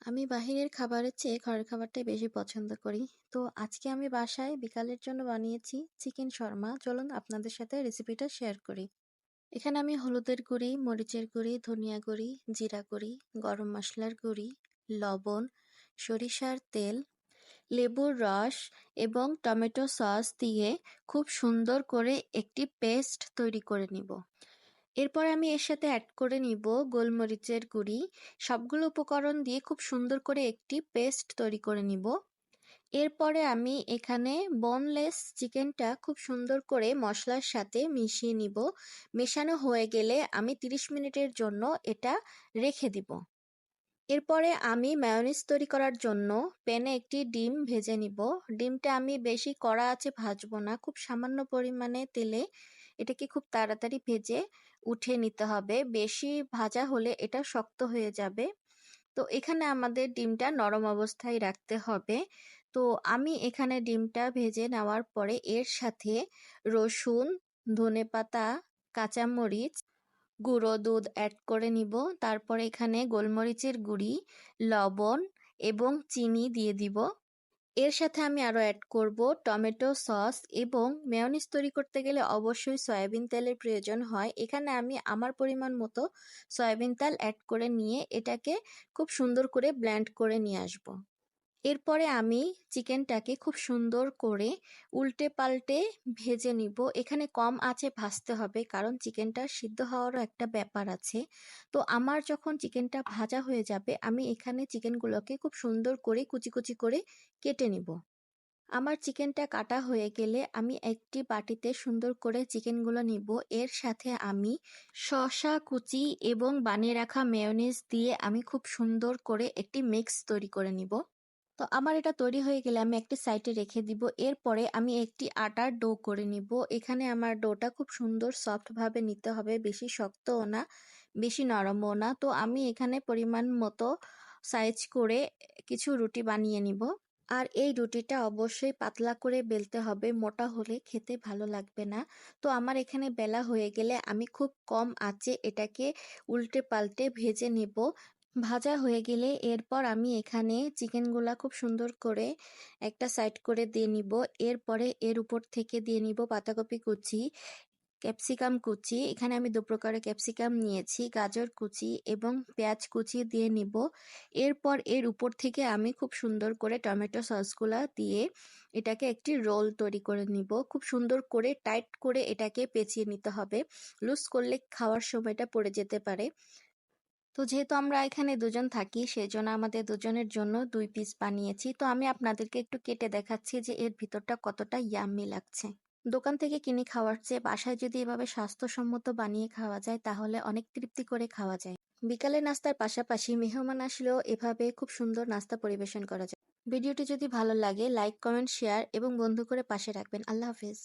আমি বাহিরের খাবারের চেয়ে ঘরের খাবারটাই বেশি পছন্দ করি। তো আজকে আমি বাসায় বিকালের জন্য বানিয়েছি চিকেন শর্মা। চলুন আপনাদের সাথে রেসিপিটা শেয়ার করি। এখানে আমি হলুদের গুঁড়ি, মরিচের গুঁড়ি, ধনিয়া গুঁড়ি, জিরা গুঁড়ি, গরম মশলার গুঁড়ি, লবণ, সরিষার তেল, লেবুর রস এবং টমেটো সস দিয়ে খুব সুন্দর করে একটি পেস্ট তৈরি করে নিব। এরপর আমি এর সাথে অ্যাড করে নিব গোলমরিচের গুঁড়ি। সবগুলো উপকরণ দিয়ে খুব সুন্দর করে একটি পেস্ট তৈরি করে নিব। এরপরে আমি এখানে বোনলেস চিকেনটা খুব সুন্দর করে মশলার সাথে মিশিয়ে নিব। মেশানো হয়ে গেলে আমি 30 মিনিটের জন্য এটা রেখে দিব। এরপরে আমি মায়োনিজ তৈরি করার জন্য প্যানে একটি ডিম ভেজে নিব। ডিমটা আমি বেশি কড়া আঁচে ভাজবো না, খুব সামান্য পরিমাণে তেলে এটাকে খুব তাড়াতাড়ি ভেজে উঠিয়ে নিতে হবে। বেশি ভাজা হলে এটা শক্ত হয়ে যাবে। তো এখানে আমাদের ডিমটা নরম অবস্থায় রাখতে হবে। তো আমি এখানে ডিমটা ভেজে নেওয়ার পরে এর সাথে রসুন, ধনেপাতা, কাঁচামরিচ, গুঁড়ো দুধ অ্যাড করে নিব। তারপর এখানে গোলমরিচের গুঁড়ি, লবণ এবং চিনি দিয়ে দিব। এর সাথে আমি আরও অ্যাড করব টমেটো সস এবং মেয়োনিজ তৈরি করতে গেলে অবশ্যই সয়াবিন তেলের প্রয়োজন হয়। এখানে আমি আমার পরিমাণ মতো সয়াবিন তেল অ্যাড করে নিয়ে এটাকে খুব সুন্দর করে ব্লেন্ড করে নিয়ে আসব। এরপরে আমি চিকেনটাকে খুব সুন্দর করে উল্টে পাল্টে ভেজে নিব। এখানে কম আঁচে ভাজতে হবে, কারণ চিকেনটা সিদ্ধ হওয়ারও একটা ব্যাপার আছে। তো আমার যখন চিকেনটা ভাজা হয়ে যাবে, আমি এখানে চিকেনগুলোকে খুব সুন্দর করে কুচি কুচি করে কেটে নিব। আমার চিকেনটা কাটা হয়ে গেলে আমি একটি বাটিতে সুন্দর করে চিকেনগুলো নিব। এর সাথে আমি শসা কুচি এবং বানিয়ে রাখা মেয়োনিজ দিয়ে আমি খুব সুন্দর করে একটি মিক্স তৈরি করে নিব। তো আমার এটা তৈরি হয়ে গেলে আমি একটি সাইডে রেখে দিব। এরপরে আমি একটি আটার ডো করে নিব। এখানে আমার ডোটা খুব সুন্দর সফটভাবে নিতে হবে, বেশি শক্তও না বেশি নরমও না। তো আমি এখানে পরিমাণ মতো সাইজ করে কিছু রুটি বানিয়ে নিব। আর এই রুটিটা অবশ্যই পাতলা করে বেলতে হবে, মোটা হলে খেতে ভালো লাগবে না। তো আমার এখানে বেলা হয়ে গেলে আমি খুব কম আঁচে এটাকে উল্টে পাল্টে ভেজে নেব। ভাজা হয়ে গেলে এরপর আমি এখানে চিকেনগুলা খুব সুন্দর করে একটা সাইড করে দিয়ে নিব। এরপরে এর উপর থেকে দিয়ে নিব পাতাকপি কুচি, ক্যাপসিকাম কুচি। এখানে আমি 2 প্রকারের ক্যাপসিকাম নিয়েছি, গাজর কুচি এবং পেঁয়াজ কুচি দিয়ে নিব। এরপর এর উপর থেকে আমি খুব সুন্দর করে টমেটো সসগুলা দিয়ে এটাকে একটি রোল তৈরি করে নিব। খুব সুন্দর করে টাইট করে এটাকে পেঁচিয়ে নিতে হবে, লুজ করলে খাওয়ার সময়টা পড়ে যেতে পারে। তো যেহেতু আমরা এখানে দুজন থাকি, সেজন্য আমাদের দুজনের জন্য 2 পিস বানিয়েছি। তো আমি আপনাদেরকে একটু কেটে দেখাচ্ছি যে এর ভিতরটা কতটা ইয়াম্মি লাগছে। দোকান থেকে কিনে খাওয়ার চেয়ে বাসায় যদি এভাবে স্বাস্থ্যসম্মত বানিয়ে খাওয়া যায়, তাহলে অনেক তৃপ্তি করে খাওয়া যায়। বিকালের নাস্তার পাশাপাশি মেহমান আসলেও এভাবে খুব সুন্দর নাস্তা পরিবেশন করা যায়। ভিডিওটি যদি ভালো লাগে লাইক, কমেন্ট, শেয়ার এবং বন্ধু করে পাশে রাখবেন। আল্লাহ হাফেজ।